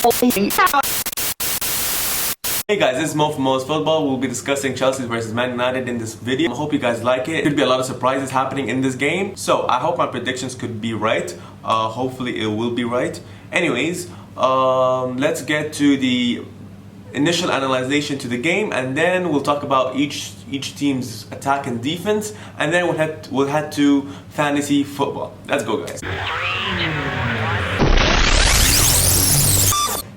Hey guys, this is Mo from Mo's Football. We'll be discussing Chelsea versus Man United in this video. I hope you guys like it. There could be a lot of surprises happening in this game. So I hope my predictions could be right. Hopefully it will be right. Anyways, let's get to the initial analyzation to the game, and then we'll talk about each team's attack and defense, and then we'll head to fantasy football. Let's go, guys.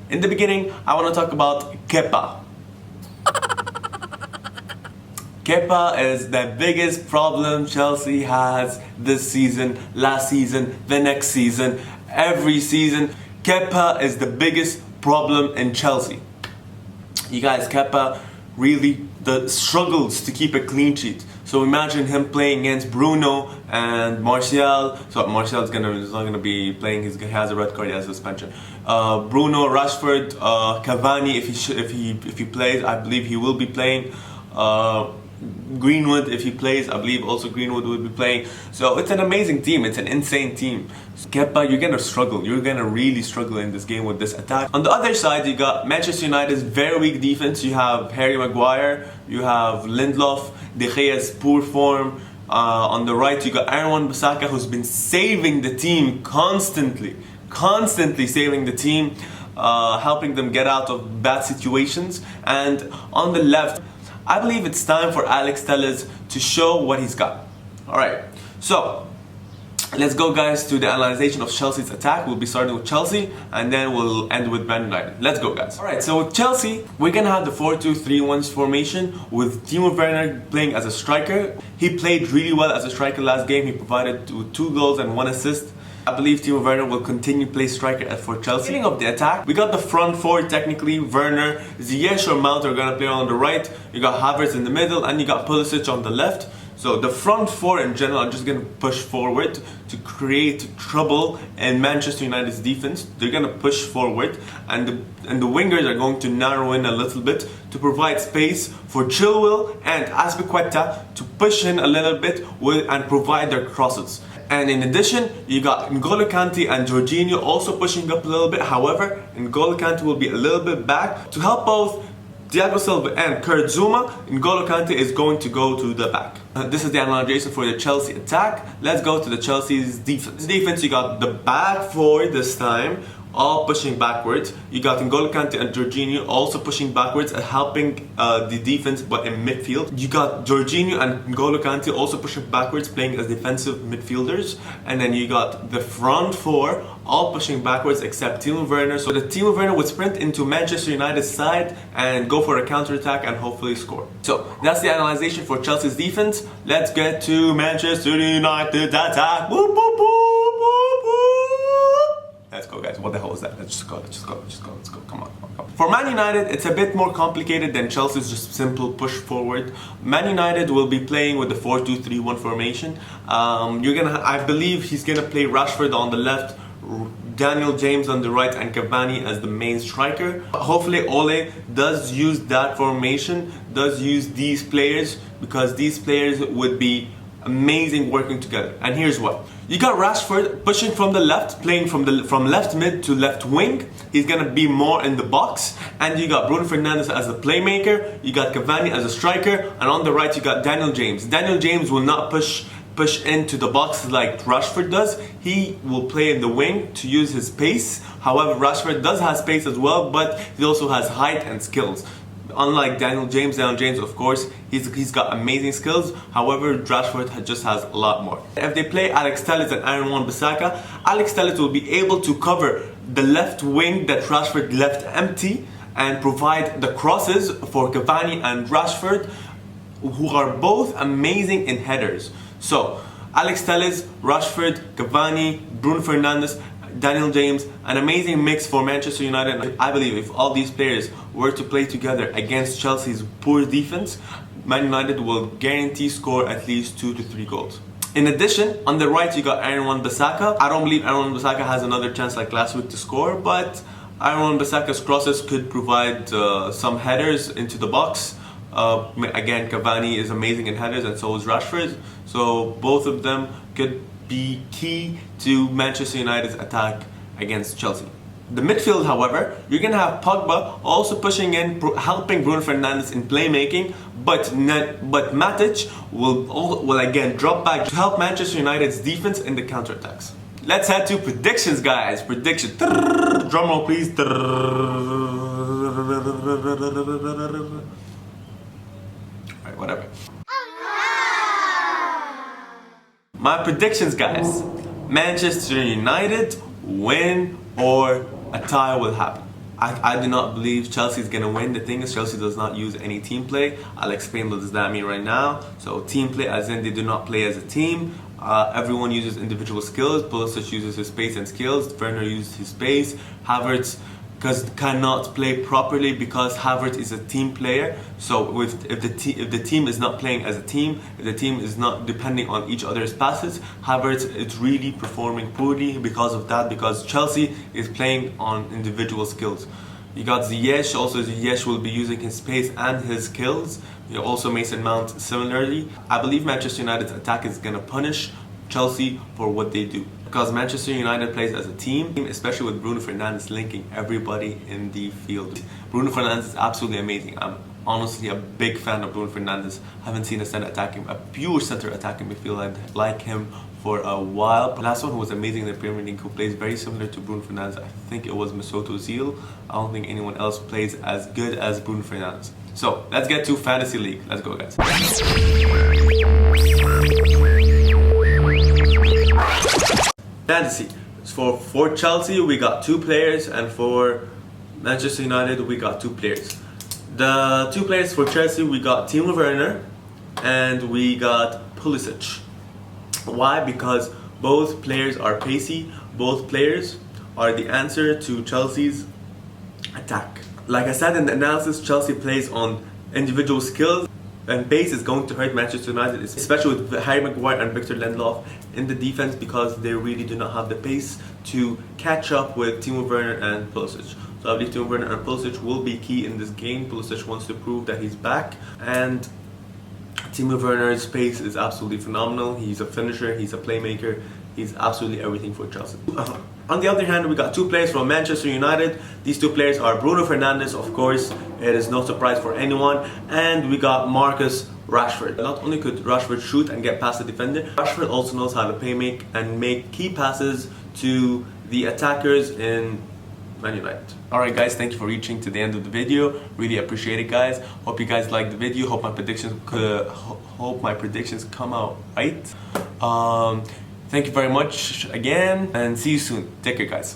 In the beginning, I want to talk about Kepa. Kepa is the biggest problem Chelsea has this season, last season, the next season, every season. Kepa is the biggest problem in Chelsea. You guys, Kepa really struggles to keep a clean sheet. So imagine him playing against Bruno and Martial. So Martial is not gonna be playing. He has a red card, he has suspension. Bruno, Rashford, Cavani, if he plays, I believe he will be playing. Greenwood, if he plays, I believe also Greenwood will be playing. So it's an amazing team. It's an insane team. Kepa, you're gonna struggle. You're gonna really struggle in this game with this attack. On the other side, you got Manchester United's very weak defense. You have Harry Maguire, you have Lindelof, De Gea's poor form. On the right, you got Aaron Wan-Bissaka, who's been saving the team constantly saving the team, helping them get out of bad situations. And on the left, I believe it's time for Alex Telles to show what he's got. Alright, so let's go, guys, to the analyzation of Chelsea's attack. We'll be starting with Chelsea and then we'll end with Man United. Let's go, guys. Alright, so with Chelsea, we're gonna have the 4-2-3-1 formation with Timo Werner playing as a striker. He played really well as a striker last game. He provided 2 goals and 1 assist. I believe Timo Werner will continue to play striker for Chelsea. Beginning of the attack, we got the front four technically. Werner, Ziyech or Mount are going to play on the right. You got Havertz in the middle and you got Pulisic on the left. So the front four in general are just going to push forward to create trouble in Manchester United's defense. They're going to push forward, and the wingers are going to narrow in a little bit to provide space for Chilwell and Azpilicueta to push in a little bit and provide their crosses. And in addition, you got N'Golo Kante and Jorginho also pushing up a little bit. However, N'Golo Kante will be a little bit back. To help both Thiago Silva and Kurt Zouma, N'Golo Kante is going to go to the back. This is the analysis for the Chelsea attack. Let's go to the Chelsea's defense. Defense, you got the back four this time, all pushing backwards. You got N'Golo Kante and Jorginho also pushing backwards and helping the defense, but in midfield. You got Jorginho and N'Golo Kante also pushing backwards, playing as defensive midfielders. And then you got the front four all pushing backwards except Timo Werner. So the Timo Werner would sprint into Manchester United's side and go for a counter-attack and hopefully score. So that's the analysis for Chelsea's defense. Let's get to Manchester United's attack. Whoop, whoop, whoop, whoop, whoop. Let's go, guys. What the hell is that? Let's just go. Come on. For Man United, it's a bit more complicated than Chelsea's just simple push forward. Man United will be playing with the 4-2-3-1 formation. I believe he's gonna play Rashford on the left, Daniel James on the right, and Cavani as the main striker. Hopefully Ole does use that formation, does use these players, because these players would be amazing working together. And here's what. You got Rashford pushing from the left, playing from left mid to left wing. He's gonna be more in the box. And you got Bruno Fernandes as a playmaker. You got Cavani as a striker. And on the right you got Daniel James. Daniel James will not push into the box like Rashford does. He will play in the wing to use his pace. However, Rashford does have space as well, but he also has height and skills. Unlike Daniel James, of course, he's got amazing skills. However, Rashford just has a lot more. If they play Alex Telles and Aaron Wan-Bissaka, Alex Telles will be able to cover the left wing that Rashford left empty and provide the crosses for Cavani and Rashford, who are both amazing in headers. So, Alex Telles, Rashford, Cavani, Bruno Fernandes, Daniel James, an amazing mix for Manchester United. I believe if all these players were to play together against Chelsea's poor defense, Man United will guarantee score at least 2 to 3 goals. In addition, on the right you got Aaron Wan-Bissaka. I don't believe Aaron Wan-Bissaka has another chance like last week to score, but Aaron Wan-Bissaka's crosses could provide some headers into the box. Again, Cavani is amazing in headers and so is Rashford. So both of them could be key to Manchester United's attack against Chelsea. The midfield, however, you're gonna have Pogba also pushing in, helping Bruno Fernandes in playmaking, but Matic will again drop back to help Manchester United's defense in the counterattacks. Let's head to predictions, guys. Prediction. Drum roll, please. Alright, whatever. My predictions, guys. Manchester United win or a tie will happen. I do not believe Chelsea is going to win. The thing is, Chelsea does not use any team play. I'll explain what does that mean right now. So team play as in they do not play as a team. Everyone uses individual skills. Pulisic uses his pace and skills. Werner uses his pace. Havertz cannot play properly because Havertz is a team player. So if the team is not playing as a team, if the team is not depending on each other's passes, Havertz is really performing poorly because of that, because Chelsea is playing on individual skills. You got Ziyech, also Ziyech will be using his pace and his skills. You also Mason Mount similarly. I believe Manchester United's attack is going to punish Chelsea for what they do. Because Manchester United plays as a team, especially with Bruno Fernandes linking everybody in the field. Bruno Fernandes is absolutely amazing. I'm honestly a big fan of Bruno Fernandes. Haven't seen a pure center attacking midfielder like him for a while. The last one who was amazing in the Premier League, who plays very similar to Bruno Fernandes, I think it was Mesut Ozil. I don't think anyone else plays as good as Bruno Fernandes. So let's get to Fantasy League. Let's go, guys. Fantasy. For Chelsea, we got 2 players, and for Manchester United, we got 2 players. The 2 players for Chelsea, we got Timo Werner and we got Pulisic. Why? Because both players are pacey. Both players are the answer to Chelsea's attack. Like I said in the analysis, Chelsea plays on individual skills, and pace is going to hurt Manchester United, especially with Harry Maguire and Victor Lindelof in the defense, because they really do not have the pace to catch up with Timo Werner and Pulisic. So I believe Timo Werner and Pulisic will be key in this game. Pulisic wants to prove that he's back, and Timo Werner's pace is absolutely phenomenal. He's a finisher, he's a playmaker, he's absolutely everything for Chelsea. On the other hand, we got 2 players from Manchester United. These 2 players are Bruno Fernandes, of course, it is no surprise for anyone, and we got Marcus Rashford. Not only could Rashford shoot and get past the defender, Rashford also knows how to make key passes to the attackers in Man United. Alright guys, thank you for reaching to the end of the video. Really appreciate it, guys. Hope you guys liked the video. Hope my predictions come out right. Thank you very much again, and see you soon. Take care, guys.